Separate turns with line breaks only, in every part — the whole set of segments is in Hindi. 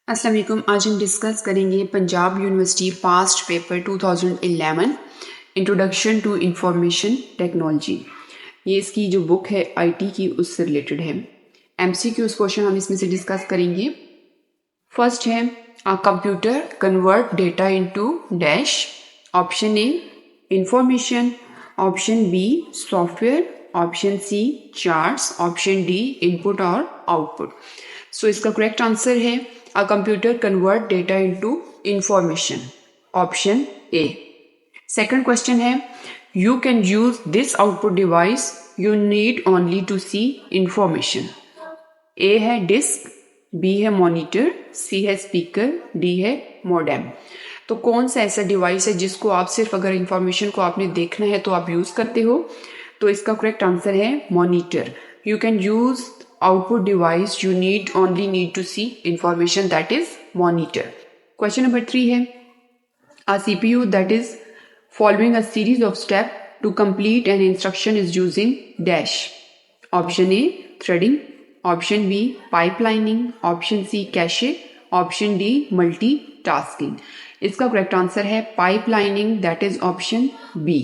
अस्सलाम वालेकुम। आज हम डिस्कस करेंगे Punjab university past paper 2011 introduction to information technology. ये इसकी जो बुक है आईटी की उससे रिलेटेड है। एमसीक्यूज क्वेश्चन हम इसमें से डिस्कस करेंगे। फर्स्ट है a computer convert data into dash. Option A information, option B software, option C charts, option D input और आउटपुट। सो इसका करेक्ट आंसर है a computer convert data into information, option A. Second question है you can use this output device, you need only to see information. A है डिस्क, बी है मॉनिटर, सी है स्पीकर, डी है मॉडेम। तो कौन सा ऐसा डिवाइस है जिसको आप सिर्फ अगर इंफॉर्मेशन को आपने देखना है तो आप यूज करते हो? तो इसका करेक्ट आंसर है monitor. You can use output device, you only need to see information, that is monitor. Question number 3 है a CPU that is following a series of steps to complete an instruction is using dash. Option A threading, option B pipelining, option C cache, option D multitasking. इसका करेक्ट आंसर है pipelining, that is option B.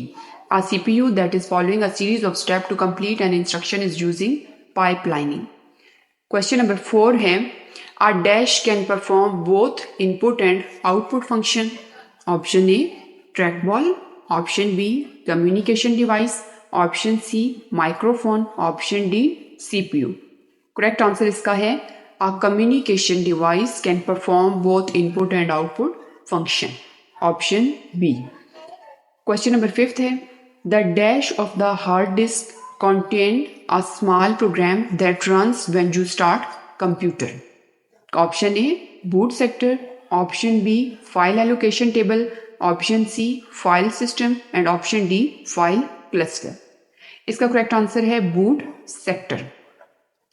A CPU that is following a series of steps to complete an instruction is using pipelining. Question number 4 है a dash can perform both input and output function. Option A trackball, option B communication device, option C microphone, option D CPU. Correct answer इसका है a communication device can perform both input and output function. Option B. Question number 5 है the dash of the hard disk contained a small program that runs when you start computer. Option A boot sector, option B file allocation table, option C file system and option D file cluster. इसका करेक्ट आंसर है बूट सेक्टर।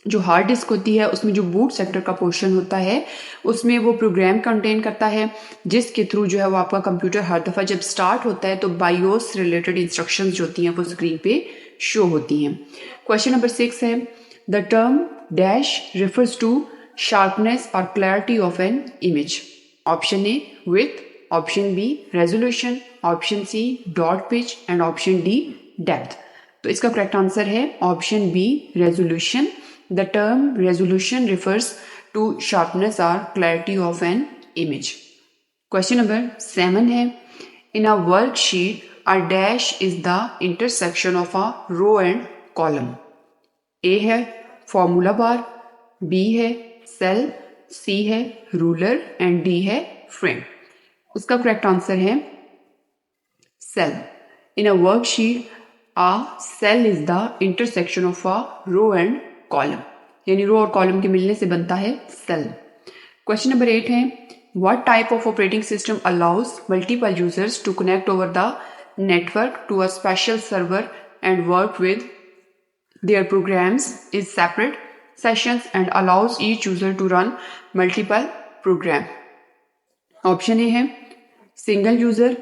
जो हार्ड डिस्क होती है उसमें जो बूट सेक्टर का पोर्शन होता है उसमें वो प्रोग्राम कंटेन करता है जिसके थ्रू जो है वो आपका कंप्यूटर हर दफ़ा जब स्टार्ट होता है तो बायोस रिलेटेड इंस्ट्रक्शंस जो होती हैं वो स्क्रीन पे शो होती हैं। क्वेश्चन नंबर 6 है the term dash refers to sharpness और clarity of an image. Option A with, option B resolution, option C dot pitch and option D depth. तो इसका करेक्ट आंसर है option B resolution. The term resolution refers to sharpness or clarity of an image. Question number 7 है in a worksheet a dash is the intersection of a row and column. A है formula bar, B है cell, C है ruler and D है frame. उसका करेक्ट आंसर है cell. In a worksheet a cell is the intersection of a row and column, यानी रो और कॉलम के मिलने से बनता है सेल। क्वेश्चन नंबर 8 है what type of operating system allows multiple users to connect over the network to a special server and work with their programs is separate sessions and allows each user to run multiple program. Option A है single user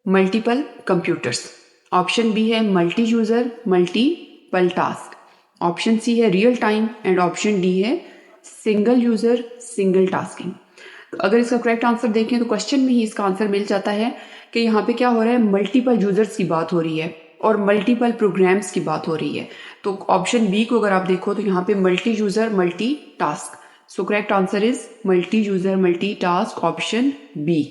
multiple computers, option B है multi user multiple task, option C है real time and option D है सिंगल यूजर सिंगल टास्किंग। तो अगर इसका करेक्ट आंसर देखें तो क्वेश्चन में ही इसका आंसर मिल जाता है कि यहाँ पे क्या हो रहा है मल्टीपल यूजर्स की बात हो रही है और मल्टीपल प्रोग्राम्स की बात हो रही है। तो ऑप्शन बी को अगर आप देखो तो यहाँ पे multi user multi task. So correct answer is multi user multi task, option B.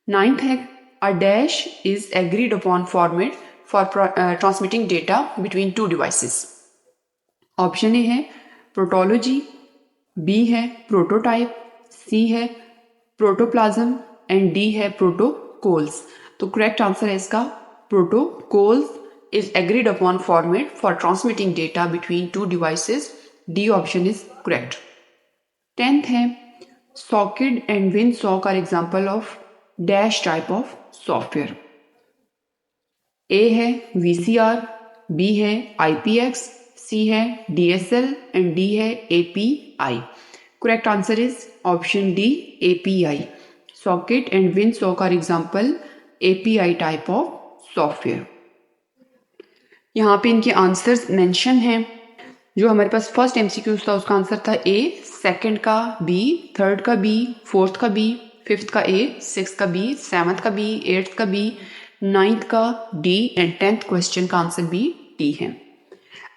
9th है a dash is agreed upon format for transmitting data between two devices. Option A है प्रोटोलॉजी, बी है प्रोटोटाइप, सी है प्रोटोप्लाज्म एंड डी है प्रोटोकॉल्स। तो करेक्ट आंसर है इसका protocols is agreed upon format for transmitting data between two devices. D option is correct. 10th है socket and windsock are example of dash type of software. A है VCR, बी है IPX, सी है DSL एंड डी है API। Correct answer is option D API। Socket and windsock are example API type of software. यहाँ पे इनके आंसर्स मेंशन हैं। जो हमारे पास फर्स्ट MCQ था उसका आंसर था ए सेकंड का बी, थर्ड का बी, फोर्थ का बी, फिफ्थ का ए, सिक्स का बी, सेवन्थ का बी, एट्थ का बी, नाइन्थ का डी एंड 10th क्वेश्चन का आंसर भी डी है।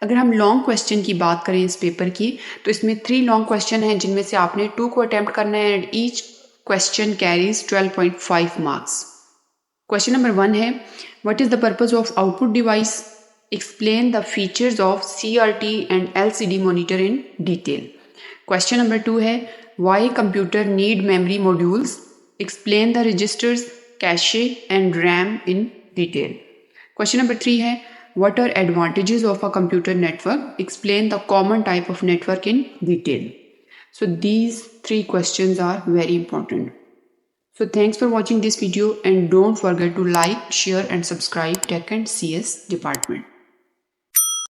अगर हम लॉन्ग क्वेश्चन की बात करें इस पेपर की, तो इसमें 3 लॉन्ग क्वेश्चन हैं जिनमें से आपने 2 को अटेम्प्ट करना है and each question carries 12.5 marks. Question number 1 है, what is the purpose of output device? Explain the features of CRT and LCD monitor in detail. Question number 2 है, why computer need memory modules? Explain the registers, cache and RAM in detail. Question number 3 है, what are advantages of a computer network? Explain the common type of network in detail. So these 3 questions are very important. So thanks for watching this video and don't forget to like, share and subscribe Tech and CS department.